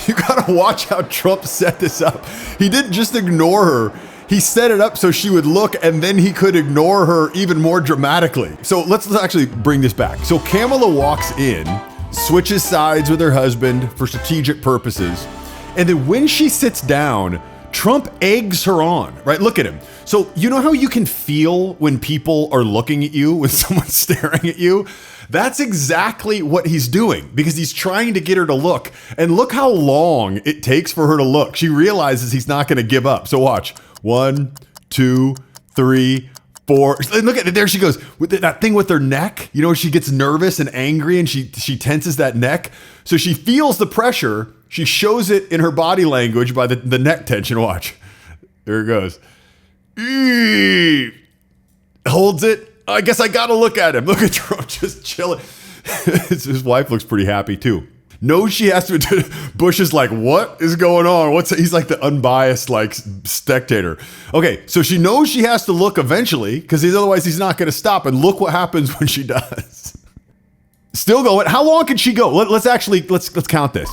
You gotta watch how Trump set this up. He didn't just ignore her. He set it up so she would look and then he could ignore her even more dramatically. So let's actually bring this back. So Kamala walks in, switches sides with her husband for strategic purposes. And then when she sits down, Trump eggs her on, right? Look at him. So you know how you can feel when people are looking at you, when someone's staring at you? That's exactly what he's doing because he's trying to get her to look. And look how long it takes for her to look. She realizes he's not going to give up. So watch. 1, 2, 3, 4. And look at it. There she goes with that thing with her neck. You know, she gets nervous and angry and she tenses that neck. So she feels the pressure. She shows it in her body language by the neck tension. Watch. There it goes. Holds it. I guess I got to look at him. Look at Trump just chilling. His wife looks pretty happy too. Knows she has to. Bush is like, what is going on? He's like the unbiased like spectator. Okay, so she knows she has to look eventually because otherwise he's not going to stop. And look what happens when she does. Still going. How long can she go? Let's count this.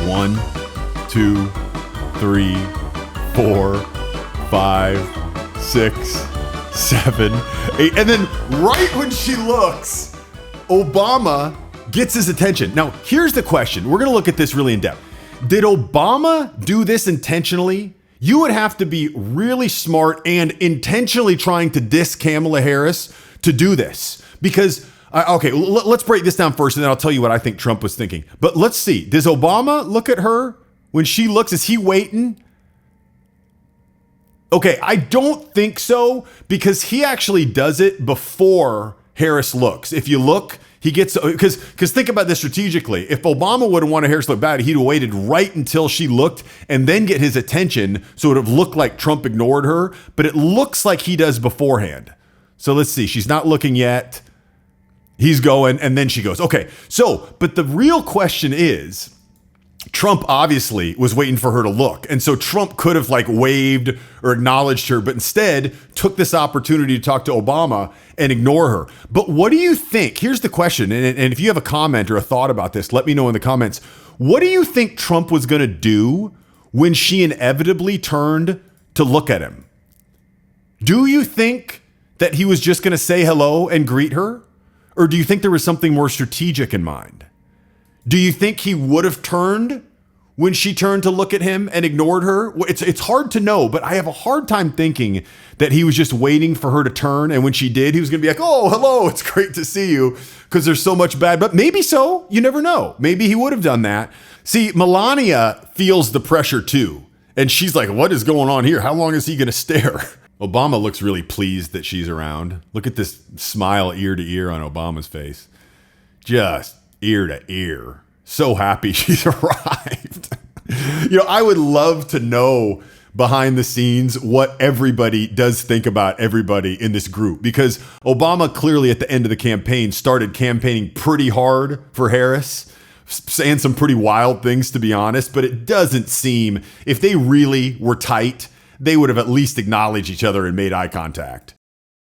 1, 2, 3, 4, 5, 6, 7, 8, and then right when she looks, Obama gets his attention. Now, here's the question. We're going to look at this really in depth. Did Obama do this intentionally? You would have to be really smart and intentionally trying to diss Kamala Harris to do this. Because, okay, let's break this down first and then I'll tell you what I think Trump was thinking. But let's see. Does Obama look at her when she looks? Is he waiting? Okay, I don't think so because he actually does it before Harris looks. If you look, he gets, because think about this strategically. If Obama would have wanted Harris to look bad, he'd have waited right until she looked and then get his attention so it would have looked like Trump ignored her. But it looks like he does beforehand. So let's see. She's not looking yet. He's going and then she goes. Okay, so, but the real question is, Trump obviously was waiting for her to look. And so Trump could have like waved or acknowledged her, but instead took this opportunity to talk to Obama and ignore her. But what do you think? Here's the question. And if you have a comment or a thought about this, let me know in the comments. What do you think Trump was going to do when she inevitably turned to look at him? Do you think that he was just going to say hello and greet her? Or do you think there was something more strategic in mind? Do you think he would have turned when she turned to look at him and ignored her? It's hard to know, but I have a hard time thinking that he was just waiting for her to turn. And when she did, he was going to be like, oh, hello, it's great to see you because there's so much bad. But maybe so. You never know. Maybe he would have done that. See, Melania feels the pressure too. And she's like, what is going on here? How long is he going to stare? Obama looks really pleased that she's around. Look at this smile ear to ear on Obama's face. Just ear to ear. So happy she's arrived. You know, I would love to know behind the scenes what everybody does think about everybody in this group, because Obama clearly at the end of the campaign started campaigning pretty hard for Harris, saying some pretty wild things, to be honest, but it doesn't seem, if they really were tight, they would have at least acknowledged each other and made eye contact.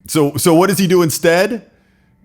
So what does he do instead?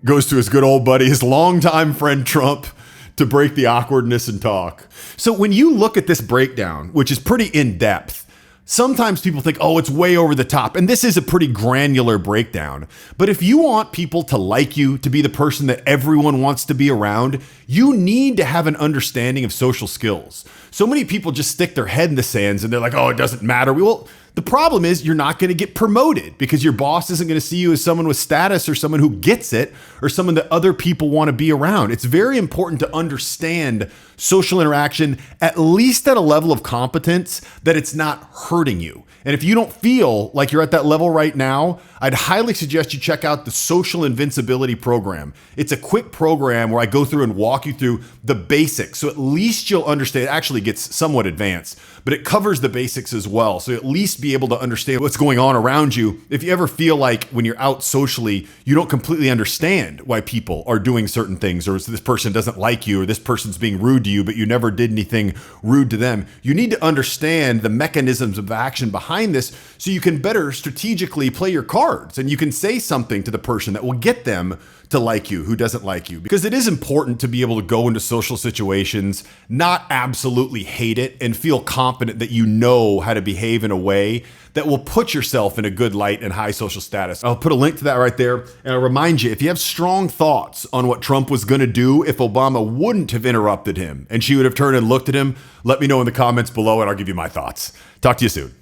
Goes to his good old buddy, his longtime friend Trump, to break the awkwardness and talk. So when you look at this breakdown, which is pretty in-depth, sometimes people think, oh, it's way over the top. And this is a pretty granular breakdown. But if you want people to like you, to be the person that everyone wants to be around, you need to have an understanding of social skills. So many people just stick their head in the sands and they're like, oh, it doesn't matter. Well, the problem is you're not going to get promoted because your boss isn't going to see you as someone with status or someone who gets it or someone that other people want to be around. It's very important to understand social interaction, at least at a level of competence that it's not hurting you. And if you don't feel like you're at that level right now, I'd highly suggest you check out the Social Invincibility program. It's a quick program where I go through and walk you through the basics. So at least you'll understand. It actually gets somewhat advanced, but it covers the basics as well. So at least be able to understand what's going on around you. If you ever feel like when you're out socially, you don't completely understand why people are doing certain things, or this person doesn't like you, or this person's being rude to you, but you never did anything rude to them. You need to understand the mechanisms of action behind this so you can better strategically play your cards and you can say something to the person that will get them to like you, who doesn't like you. Because it is important to be able to go into social situations, not absolutely hate it, and feel confident that you know how to behave in a way that will put yourself in a good light and high social status. I'll put a link to that right there. And I'll remind you, if you have strong thoughts on what Trump was going to do if Obama wouldn't have interrupted him and she would have turned and looked at him, let me know in the comments below and I'll give you my thoughts. Talk to you soon.